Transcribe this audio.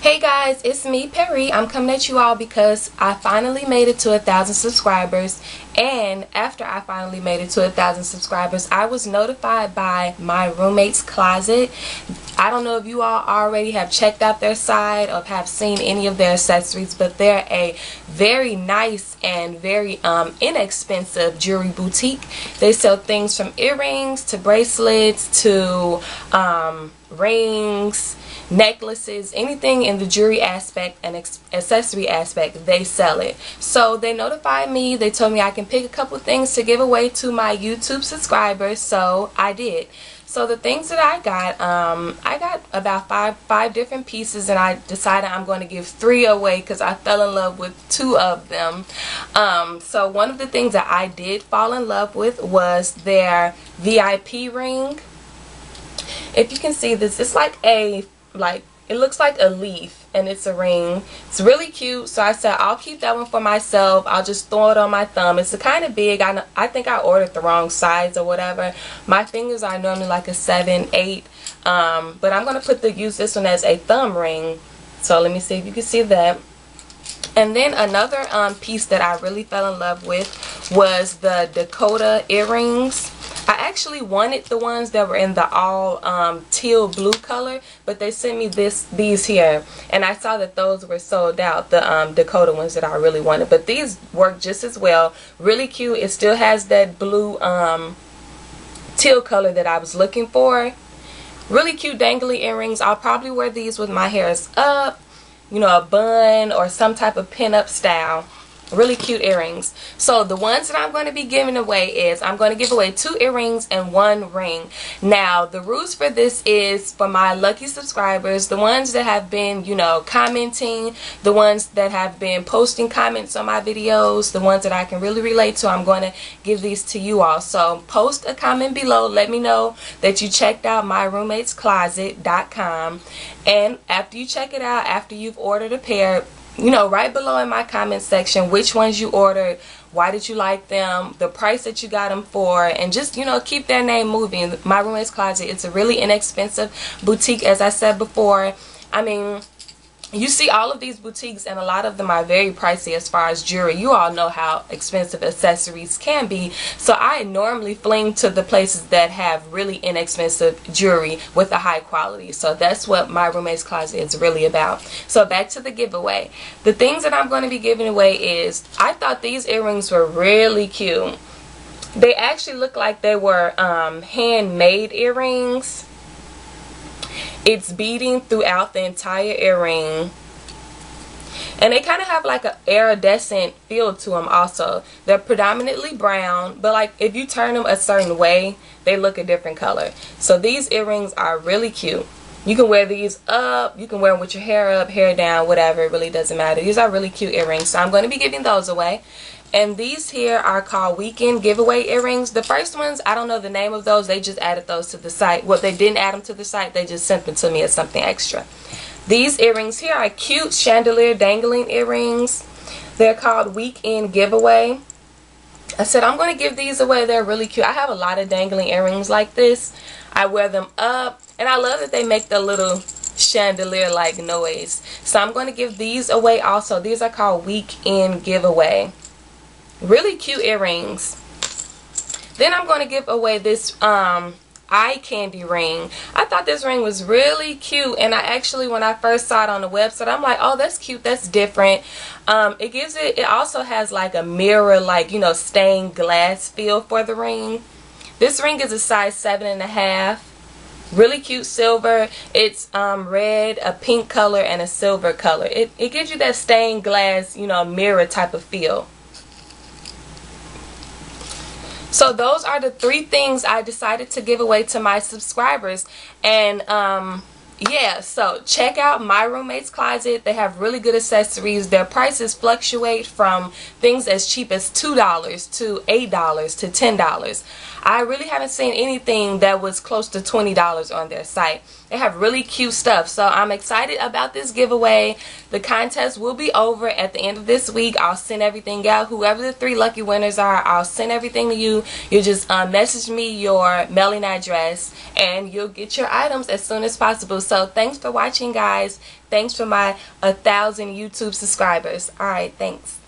Hey guys, it's me, Perry. I'm coming at you all because I finally made it to 1,000 subscribers, and after I finally made it to 1,000 subscribers, I was notified by my roommate's closet. I don't know if you all already have checked out their site or have seen any of their accessories, but they're a very nice and very inexpensive jewelry boutique. They sell things from earrings to bracelets to rings, necklaces, anything in the jewelry aspect and accessory aspect, they sell it. So they notified me. They told me I can pick a couple things to give away to my YouTube subscribers, so I did. So the things that I got about five different pieces, and I decided I'm going to give 3 away because I fell in love with 2 of them. So one of the things that I did fall in love with was their VIP ring. If you can see this, it's it looks like a leaf, and it's a ring. It's really cute, so I said I'll keep that one for myself. I'll just throw it on my thumb. It's kind of big. I think I ordered the wrong size or whatever. My fingers are normally like a 7, 8, but I'm gonna use this one as a thumb ring. So let me see if you can see that. And then another piece that I really fell in love with was the Dakota earrings. I actually wanted the ones that were in the all teal blue color, but they sent me these here, and I saw that those were sold out, the Dakota ones that I really wanted. But these work just as well. Really cute. It still has that blue teal color that I was looking for. Really cute dangly earrings. I'll probably wear these with my hair up, you know, a bun or some type of pin-up style. Really cute earrings. So the ones that I'm going to be giving away is I'm going to give away 2 earrings and 1 ring. Now the rules for this is for my lucky subscribers, the ones that have been, you know, commenting, the ones that have been posting comments on my videos, the ones that I can really relate to. I'm going to give these to you all. So post a comment below. Let me know that you checked out myroommatescloset.com, and after you check it out, after you've ordered a pair, you know, right below in my comment section which ones you ordered, why did you like them, the price that you got them for, and just, you know, keep their name moving. My Roommate's Closet, it's a really inexpensive boutique, as I said before. I mean, you see all of these boutiques, and a lot of them are very pricey as far as jewelry. You all know how expensive accessories can be. So I normally fling to the places that have really inexpensive jewelry with a high quality. So that's what My Roommate's Closet is really about. So back to the giveaway. The things that I'm going to be giving away is, I thought these earrings were really cute. They actually look like they were handmade earrings. It's beading throughout the entire earring, and they kind of have like an iridescent feel to them also. They're predominantly brown, but like if you turn them a certain way, they look a different color. So these earrings are really cute. You can wear these up, you can wear them with your hair up, hair down, whatever, it really doesn't matter. These are really cute earrings, so I'm going to be giving those away. And these here are called weekend giveaway earrings. The first ones, I don't know the name of those. They just added those to the site. Well, they didn't add them to the site. They just sent them to me as something extra. These earrings here are cute chandelier dangling earrings. They're called weekend giveaway. I said I'm going to give these away. They're really cute. I have a lot of dangling earrings like this. I wear them up, and I love that they make the little chandelier like noise. So I'm going to give these away also. These are called weekend giveaway. Really cute earrings. Then I'm going to give away this eye candy ring. I thought this ring was really cute, and I actually, when I first saw it on the website, I'm like, oh, that's cute, that's different. It also has like a mirror, like, you know, stained glass feel for the ring. This ring is a size 7.5. Really cute silver. It's red, a pink color, and a silver color. It gives you that stained glass, you know, mirror type of feel. So those are the 3 things I decided to give away to my subscribers. And yeah, so check out My Roommate's Closet. They have really good accessories. Their prices fluctuate from things as cheap as $2 to $8 to $10. I really haven't seen anything that was close to $20 on their site. They have really cute stuff. So I'm excited about this giveaway. The contest will be over at the end of this week. I'll send everything out. Whoever the 3 lucky winners are, I'll send everything to you. You just message me your mailing address, and you'll get your items as soon as possible. So thanks for watching, guys. Thanks for my 1,000 YouTube subscribers. All right, thanks.